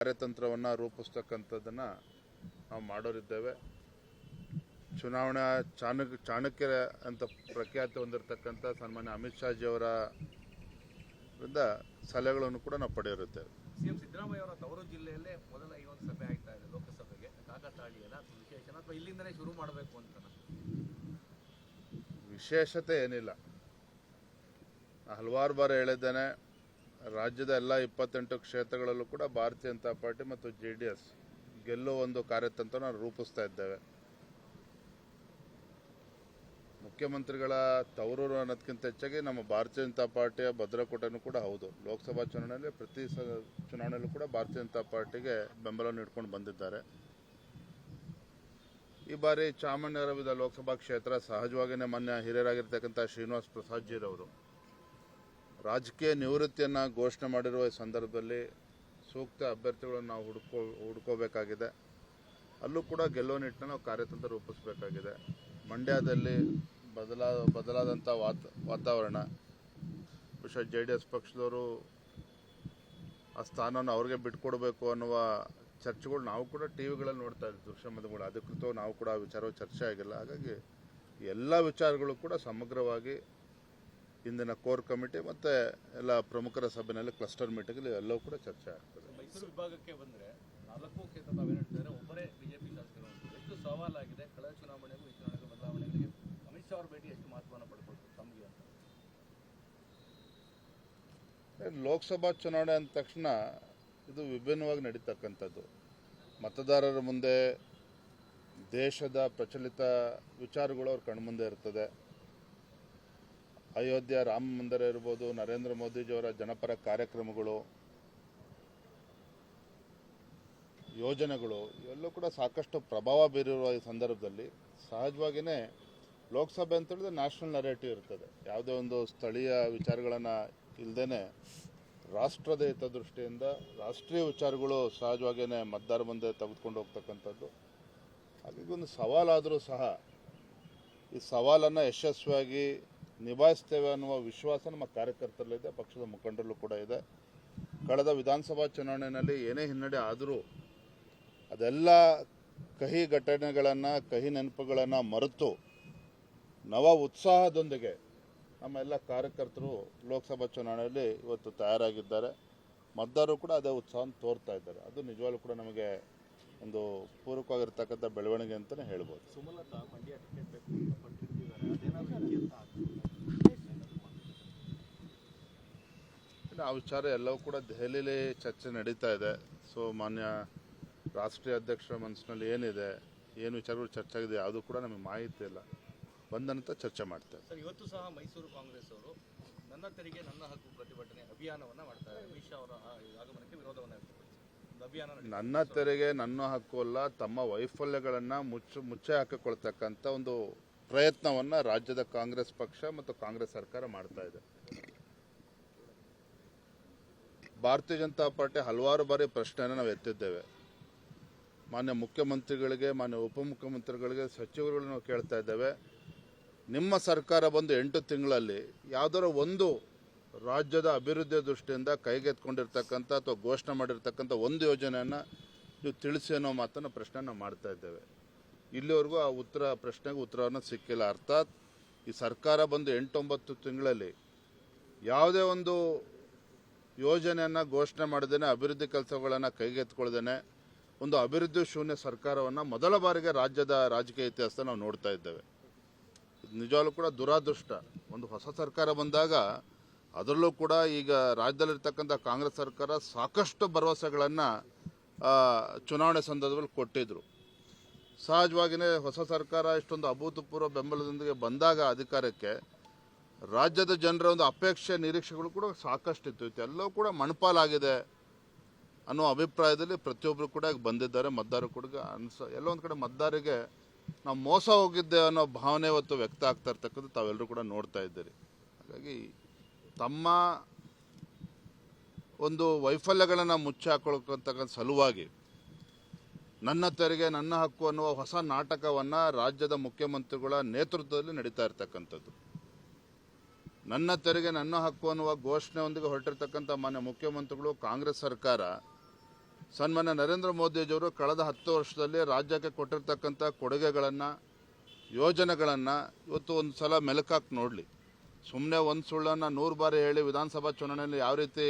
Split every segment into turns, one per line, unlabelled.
ಕಾರ್ಯತಂತ್ರವನ್ನು ರೂಪಿಸ್ತಕ್ಕಂಥದ್ದನ್ನು ನಾವು ಮಾಡೋರಿದ್ದೇವೆ. ಚುನಾವಣಾ ಚಾಣಕ್ಯರ ಅಂತ ಪ್ರಖ್ಯಾತಿ ಹೊಂದಿರತಕ್ಕಂಥ ಸನ್ಮಾನ್ಯ ಅಮಿತ್ ಶಾಜಿಯವರ ಸಲಹೆಗಳನ್ನು ಕೂಡ ನಾವು ಪಡೆಯುತ್ತೇವೆ.
ಸಿಎಂ ಸಿದ್ದರಾಮಯ್ಯ ಅವರ ತವರು ಜಿಲ್ಲೆಯಲ್ಲೇ ಮೊದಲ ಈ ಒಂದು ಸಭೆ ಆಗ್ತಾ ಇದೆ ಲೋಕಸಭೆಗೆ. ಕಾಕತಾಳೀಯನ ವಿಶೇಷನ ಅಥವಾ ಇಲ್ಲಿಂದಲೇ ಶುರು ಮಾಡಬೇಕು ಅಂತ?
ವಿಶೇಷತೆ ಏನಿಲ್ಲ. ಹಲವಾರು ಬಾರಿ ಹೇಳಿದ್ದೇನೆ, ರಾಜ್ಯದ ಎಲ್ಲ 28 ಕ್ಷೇತ್ರಗಳಲ್ಲೂ ಕೂಡ ಭಾರತೀಯ ಜನತಾ ಪಾರ್ಟಿ ಮತ್ತು JDS ಗೆಲ್ಲುವ ಒಂದು ಕಾರ್ಯತಂತ್ರನ ರೂಪಿಸ್ತಾ ಇದ್ದೇವೆ. ಮುಖ್ಯಮಂತ್ರಿಗಳ ತವರೂರು ಅನ್ನೋದಕ್ಕಿಂತ ಹೆಚ್ಚಾಗಿ ನಮ್ಮ ಭಾರತೀಯ ಜನತಾ ಪಾರ್ಟಿಯ ಭದ್ರಕೋಟೆನೂ ಕೂಡ ಹೌದು. ಲೋಕಸಭಾ ಚುನಾವಣೆಯಲ್ಲಿ ಪ್ರತಿ ಚುನಾವಣೆಯಲ್ಲೂ ಕೂಡ ಭಾರತೀಯ ಜನತಾ ಪಾರ್ಟಿಗೆ ಬೆಂಬಲ ನೀಡಿಕೊಂಡು ಬಂದಿದ್ದಾರೆ. ಈ ಬಾರಿ ಚಾಮರಾಜನಗರ ಲೋಕಸಭಾ ಕ್ಷೇತ್ರ ಸಹಜವಾಗಿಯೇ ಮಾನ್ಯ ಹಿರಿಯರಾಗಿರ್ತಕ್ಕಂಥ ಶ್ರೀನಿವಾಸ್ ಪ್ರಸಾದ್ ಜೀರವರು ರಾಜಕೀಯ ನಿವೃತ್ತಿಯನ್ನು ಘೋಷಣೆ ಮಾಡಿರುವ ಈ ಸಂದರ್ಭದಲ್ಲಿ ಸೂಕ್ತ ಅಭ್ಯರ್ಥಿಗಳನ್ನು ನಾವು ಹುಡ್ಕೋಬೇಕಾಗಿದೆ. ಅಲ್ಲೂ ಕೂಡ ಗೆಲ್ಲುವ ನಿಟ್ಟಿನಲ್ಲಿ ನಾವು ಕಾರ್ಯತಂತ್ರ ರೂಪಿಸಬೇಕಾಗಿದೆ. ಮಂಡ್ಯದಲ್ಲಿ ಬದಲಾದಂಥ ವಾತಾವರಣ, ಬಹುಶಃ JDS ಪಕ್ಷದವರು ಆ ಸ್ಥಾನವನ್ನು ಅವ್ರಿಗೆ ಬಿಟ್ಕೊಡ್ಬೇಕು ಅನ್ನುವ ಚರ್ಚೆಗಳು ನಾವು ಕೂಡ ಟಿವಿಗಳಲ್ಲಿ ನೋಡ್ತಾ ಇದ್ದೀವಿ, ದೃಶ್ಯ ಮಾಧ್ಯಮಗಳು. ಅಧಿಕೃತವಾಗಿ ನಾವು ಕೂಡ ಆ ವಿಚಾರವು ಚರ್ಚೆ ಆಗಿಲ್ಲ. ಹಾಗಾಗಿ ಎಲ್ಲ ವಿಚಾರಗಳು ಕೂಡ ಸಮಗ್ರವಾಗಿ ಇಂದಿನ ಕೋರ್ ಕಮಿಟಿ ಮತ್ತು ಎಲ್ಲ ಪ್ರಮುಖರ ಸಭೆಯಲ್ಲಿ ಕ್ಲಸ್ಟರ್ ಮೀಟಿಂಗ್ ಎಲ್ಲವೂ ಕೂಡ ಚರ್ಚೆ ಆಗ್ತದೆ.
ಮೈಸೂರು ವಿಭಾಗಕ್ಕೆ ಬಂದರೆ 4 ಕ್ಷೇತ್ರ ತಾವೇನು ಹೇಳ್ತಿದ್ದಾರೆ, ಒಬ್ಬರೇ BJP ಶಾಸಕರು. ಎಷ್ಟು ಸವಾಲಾಗಿದೆ ಕಳೆದ ಚುನಾವಣೆಗೂ ಈ ಚುನಾವಣೆಗೂ ಬದಲಾವಣೆಗಳಿಗೆ ಅಮಿತ್ ಶಾ ಅವರ ಭೇಟಿ ಎಷ್ಟು ಮಹತ್ವವನ್ನು ಪಡ್ಕೊಳ್ತಾರೆ ತಮಗೆ ಅಂತ?
ಲೋಕಸಭಾ ಚುನಾವಣೆ ಅಂದ ತಕ್ಷಣ ಇದು ವಿಭಿನ್ನವಾಗಿ ನಡೀತಕ್ಕಂಥದ್ದು. ಮತದಾರರ ಮುಂದೆ ದೇಶದ ಪ್ರಚಲಿತ ವಿಚಾರಗಳು ಅವ್ರ ಕಣ್ಮುಂದೆ ಇರ್ತದೆ. ಅಯೋಧ್ಯೆ ರಾಮ ಮಂದಿರ ಇರ್ಬೋದು, ನರೇಂದ್ರ ಮೋದಿಜಿಯವರ ಜನಪರ ಕಾರ್ಯಕ್ರಮಗಳು, ಯೋಜನೆಗಳು ಇವೆಲ್ಲೂ ಕೂಡ ಸಾಕಷ್ಟು ಪ್ರಭಾವ ಬೀರಿರುವ ಈ ಸಂದರ್ಭದಲ್ಲಿ ಸಹಜವಾಗಿಯೇ ಲೋಕಸಭೆ ಅಂತ ಹೇಳಿದ್ರೆ ನ್ಯಾಷನಲ್ ನರೇಟಿವ್ ಇರ್ತದೆ. ಯಾವುದೇ ಒಂದು ಸ್ಥಳೀಯ ವಿಚಾರಗಳನ್ನು ಇಲ್ಲದೇ ರಾಷ್ಟ್ರದ ಹಿತದೃಷ್ಟಿಯಿಂದ ರಾಷ್ಟ್ರೀಯ ವಿಚಾರಗಳು ಸಹಜವಾಗಿಯೇ ಮತದಾರ ಮುಂದೆ ತೆಗೆದುಕೊಂಡು ಹೋಗ್ತಕ್ಕಂಥದ್ದು. ಹಾಗಾಗಿ ಒಂದು ಸವಾಲಾದರೂ ಸಹ ಈ ಸವಾಲನ್ನು ಯಶಸ್ವಿಯಾಗಿ ನಿಭಾಯಿಸ್ತೇವೆ ಅನ್ನುವ ವಿಶ್ವಾಸ ನಮ್ಮ ಕಾರ್ಯಕರ್ತರಲ್ಲಿದೆ, ಪಕ್ಷದ ಮುಖಂಡರಲ್ಲೂ ಕೂಡ ಇದೆ. ಕಳೆದ ವಿಧಾನಸಭಾ ಚುನಾವಣೆಯಲ್ಲಿ ಏನೇ ಹಿನ್ನಡೆ ಆದರೂ ಅದೆಲ್ಲ ಕಹಿ ಘಟನೆಗಳನ್ನು, ಕಹಿ ನೆನಪುಗಳನ್ನು ಮರೆತು ನವ ಉತ್ಸಾಹದೊಂದಿಗೆ ನಮ್ಮ ಎಲ್ಲ ಕಾರ್ಯಕರ್ತರು ಲೋಕಸಭಾ ಚುನಾವಣೆಯಲ್ಲಿ ಇವತ್ತು ತಯಾರಾಗಿದ್ದಾರೆ. ಮತದಾರರು ಕೂಡ ಅದೇ ಉತ್ಸಾಹವನ್ನು ತೋರ್ತಾ ಇದ್ದಾರೆ. ಅದು ನಿಜವಾಗ್ಲೂ ಕೂಡ ನಮಗೆ ಒಂದು ಪೂರಕವಾಗಿರ್ತಕ್ಕಂಥ ಬೆಳವಣಿಗೆ ಅಂತಲೇ ಹೇಳ್ಬೋದು.
ಸುಮಲತಾ ಮಂಡ್ಯ ಟಿಕೆಟ್ ಬೇಕು ಅಂತ ಪಟ್ಟಿರ್ತಿದ್ದಾರೆ,
ಆ ವಿಚಾರ ಎಲ್ಲವೂ ಕೂಡ ದೆಹಲಿಯಲ್ಲಿ ಚರ್ಚೆ ನಡೀತಾ ಇದೆ. ಸೊ ಮಾನ್ಯ ರಾಷ್ಟ್ರೀಯ ಅಧ್ಯಕ್ಷರ ಮನಸ್ಸಿನಲ್ಲಿ ಏನಿದೆ, ಏನು ವಿಚಾರಗಳು ಚರ್ಚೆ ಆಗಿದೆ ಯಾವುದೂ ಕೂಡ ನಮಗೆ ಮಾಹಿತಿ ಇಲ್ಲ. ಬಂದಂತ ಚರ್ಚೆ ಮಾಡ್ತೇವೆ.
ಸರ್, ಇವತ್ತು ಸಹ ಮೈಸೂರು ಕಾಂಗ್ರೆಸ್ ಅವರು ನನ್ನ ತೆರಿಗೆ ನನ್ನ ಹಕ್ಕು ಪ್ರತಿಭಟನೆ ಅಭಿಯಾನವನ್ನು ಮಾಡ್ತಾರೆ. ಅಮಿತ್ ಶಾ ಅವರ ಆಗಮನಕ್ಕೆ ವಿರೋಧವನ್ನು ವ್ಯಕ್ತಪಡಿಸಿ ಅಭಿಯಾನ.
ನನ್ನ ತೆರಿಗೆ ನನ್ನ ಹಕ್ಕು ಅಲ್ಲ, ತಮ್ಮ ವೈಫಲ್ಯಗಳನ್ನು ಮುಚ್ಚೆ ಹಾಕಿಕೊಳ್ತಕ್ಕಂಥ ಒಂದು ಪ್ರಯತ್ನವನ್ನು ರಾಜ್ಯದ ಕಾಂಗ್ರೆಸ್ ಪಕ್ಷ ಮತ್ತು ಕಾಂಗ್ರೆಸ್ ಸರ್ಕಾರ ಮಾಡ್ತಾ ಇದೆ. ಭಾರತೀಯ ಜನತಾ ಪಾರ್ಟಿ ಹಲವಾರು ಬಾರಿ ಪ್ರಶ್ನೆಯನ್ನು ನಾವು ಎತ್ತಿದ್ದೇವೆ. ಮಾನ್ಯ ಮುಖ್ಯಮಂತ್ರಿಗಳಿಗೆ, ಮಾನ್ಯ ಉಪಮುಖ್ಯಮಂತ್ರಿಗಳಿಗೆ, ಸಚಿವರುಗಳು ನಾವು ಕೇಳ್ತಾ ಇದ್ದೇವೆ, ನಿಮ್ಮ ಸರ್ಕಾರ ಬಂದು 8 ತಿಂಗಳಲ್ಲಿ ಯಾವುದಾದ್ರು ಒಂದು ರಾಜ್ಯದ ಅಭಿವೃದ್ಧಿಯ ದೃಷ್ಟಿಯಿಂದ ಕೈಗೆತ್ಕೊಂಡಿರ್ತಕ್ಕಂಥ ಅಥವಾ ಘೋಷಣೆ ಮಾಡಿರ್ತಕ್ಕಂಥ ಒಂದು ಯೋಜನೆಯನ್ನು ನೀವು ತಿಳಿಸಿ ಅನ್ನೋ ಮಾತನ್ನು ಪ್ರಶ್ನೆಯನ್ನು ಮಾಡ್ತಾ ಇದ್ದೇವೆ. ಇಲ್ಲಿವರೆಗೂ ಆ ಪ್ರಶ್ನೆಗೆ ಉತ್ತರವನ್ನು ಸಿಕ್ಕಿಲ್ಲ. ಅರ್ಥಾತ್ ಈ ಸರ್ಕಾರ ಬಂದು 8-9 ತಿಂಗಳಲ್ಲಿ ಯಾವುದೇ ಒಂದು ಯೋಜನೆಯನ್ನು ಘೋಷಣೆ ಮಾಡದೇನೆ, ಅಭಿವೃದ್ಧಿ ಕೆಲಸಗಳನ್ನು ಕೈಗೆತ್ಕೊಳ್ದೇನೆ ಒಂದು ಅಭಿವೃದ್ಧಿ ಶೂನ್ಯ ಸರ್ಕಾರವನ್ನು ಮೊದಲ ಬಾರಿಗೆ ರಾಜ್ಯದ ರಾಜಕೀಯ ಇತಿಹಾಸ ನಾವು ನೋಡ್ತಾ ಇದ್ದೇವೆ. ನಿಜವಾಗ್ಲೂ ಕೂಡ ದುರಾದೃಷ್ಟ. ಒಂದು ಹೊಸ ಸರ್ಕಾರ ಬಂದಾಗ ಅದರಲ್ಲೂ ಕೂಡ ಈಗ ರಾಜ್ಯದಲ್ಲಿರ್ತಕ್ಕಂಥ ಕಾಂಗ್ರೆಸ್ ಸರ್ಕಾರ ಸಾಕಷ್ಟು ಭರವಸೆಗಳನ್ನು ಚುನಾವಣೆ ಸಂದರ್ಭದಲ್ಲಿ ಕೊಟ್ಟಿದ್ದರು. ಸಹಜವಾಗಿಯೇ ಹೊಸ ಸರ್ಕಾರ ಇಷ್ಟೊಂದು ಅಭೂತಪೂರ್ವ ಬೆಂಬಲದೊಂದಿಗೆ ಬಂದಾಗ ಅಧಿಕಾರಕ್ಕೆ ರಾಜ್ಯದ ಜನರ ಒಂದು ಅಪೇಕ್ಷೆ, ನಿರೀಕ್ಷೆಗಳು ಕೂಡ ಸಾಕಷ್ಟಿತ್ತು. ಎಲ್ಲವೂ ಕೂಡ ಮಣ್ಪಾಲಾಗಿದೆ ಅನ್ನೋ ಅಭಿಪ್ರಾಯದಲ್ಲಿ ಪ್ರತಿಯೊಬ್ಬರು ಕೂಡ ಬಂದಿದ್ದಾರೆ. ಮತದಾರರು ಕೂಡ ಎಲ್ಲ ಒಂದು ಕಡೆ ಮತದಾರರಿಗೆ ನಾವು ಮೋಸ ಹೋಗಿದ್ದೇವೆ ಅನ್ನೋ ಭಾವನೆ ಇವತ್ತು ವ್ಯಕ್ತ ಆಗ್ತಾ ಇರ್ತಕ್ಕಂಥ ತಾವೆಲ್ಲರೂ ಕೂಡ ನೋಡ್ತಾ ಇದ್ದೀರಿ. ಹಾಗಾಗಿ ತಮ್ಮ ಒಂದು ವೈಫಲ್ಯಗಳನ್ನು ಮುಚ್ಚಿ ಹಾಕೊಳ್ತಕ್ಕಂಥ ಸಲುವಾಗಿ ನನ್ನ ತೆರಿಗೆ ನನ್ನ ಹಕ್ಕು ಅನ್ನುವ ಹೊಸ ನಾಟಕವನ್ನು ರಾಜ್ಯದ ಮುಖ್ಯಮಂತ್ರಿಗಳ ನೇತೃತ್ವದಲ್ಲಿ ನಡೀತಾ ಇರ್ತಕ್ಕಂಥದ್ದು. ನನ್ನ ತೆರಿಗೆ ನನ್ನ ಹಕ್ಕು ಅನ್ನುವ ಘೋಷಣೆಯೊಂದಿಗೆ ಹೊರಟಿರ್ತಕ್ಕಂಥ ಮಾನ್ಯ ಮುಖ್ಯಮಂತ್ರಿಗಳು, ಕಾಂಗ್ರೆಸ್ ಸರ್ಕಾರ ಸನ್ಮಾನ್ಯ ನರೇಂದ್ರ ಮೋದಿಜಿಯವರು ಕಳೆದ 10 ವರ್ಷದಲ್ಲಿ ರಾಜ್ಯಕ್ಕೆ ಕೊಟ್ಟಿರ್ತಕ್ಕಂಥ ಕೊಡುಗೆಗಳನ್ನು ಯೋಜನೆಗಳನ್ನು ಇವತ್ತು ಒಂದು ಸಲ ಮೆಲುಕಾಕಿ ನೋಡಲಿ. ಸುಮ್ಮನೆ ಒಂದು ಸುಳ್ಳನ್ನು 100 ಬಾರಿ ಹೇಳಿ ವಿಧಾನಸಭಾ ಚುನಾವಣೆಯಲ್ಲಿ ಯಾವ ರೀತಿ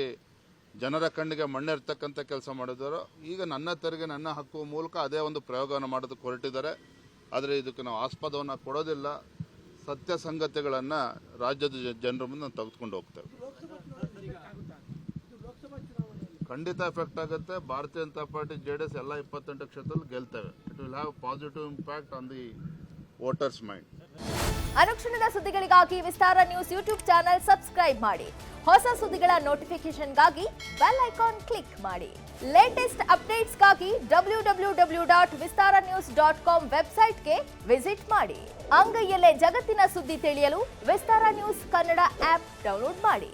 ಜನರ ಕಣ್ಣಿಗೆ ಮಣ್ಣಿರ್ತಕ್ಕಂಥ ಕೆಲಸ ಮಾಡಿದಾರೋ, ಈಗ ನನ್ನ ತೆರಿಗೆ ನನ್ನ ಹಕ್ಕು ಮೂಲಕ ಅದೇ ಒಂದು ಪ್ರಯೋಗವನ್ನು ಮಾಡೋದಕ್ಕೆ ಹೊರಟಿದ್ದಾರೆ. ಆದರೆ ಇದಕ್ಕೆ ನಾವು ಆಸ್ಪದವನ್ನು ಕೊಡೋದಿಲ್ಲ. ಸತ್ಯ ಸಂಗತಿಗಳನ್ನು ರಾಜ್ಯದ ಜನರ ಮುಂದೆ ನಾವು ತೆಗೆದುಕೊಂಡು ಹೋಗ್ತೇವೆ. ಖಂಡಿತ ಎಫೆಕ್ಟ್ ಆಗುತ್ತೆ. ಭಾರತೀಯ ಜನತಾ ಪಾರ್ಟಿ JDS ಎಲ್ಲ 28 ಕ್ಷೇತ್ರದಲ್ಲಿ ಗೆಲ್ತೇವೆ. It will have positive impact on the voters mind.
ಅನುಕ್ಷಣದ ಸುದ್ದಿಗಳಿಗಾಗಿ Vistara news YouTube channel subscribe ಮಾಡಿ. ಹೊಸ ಸುದ್ದಿಗಳ ನೋಟಿಫಿಕೇಶನ್ಗಾಗಿ ಬೆಲ್ ಐಕಾನ್ ಕ್ಲಿಕ್ ಮಾಡಿ. ಲೇಟೆಸ್ಟ್ ಅಪ್ಡೇಟ್ಸ್ಗಾಗಿ www.vistaranews.com ವೆಬ್ಸೈಟ್ಗೆ ವಿಸಿಟ್ ಮಾಡಿ. ಅಂಗೈಯಲ್ಲೇ ಜಗತ್ತಿನ ಸುದ್ದಿ ತಿಳಿಯಲು Vistara news Kannada app download ಮಾಡಿ.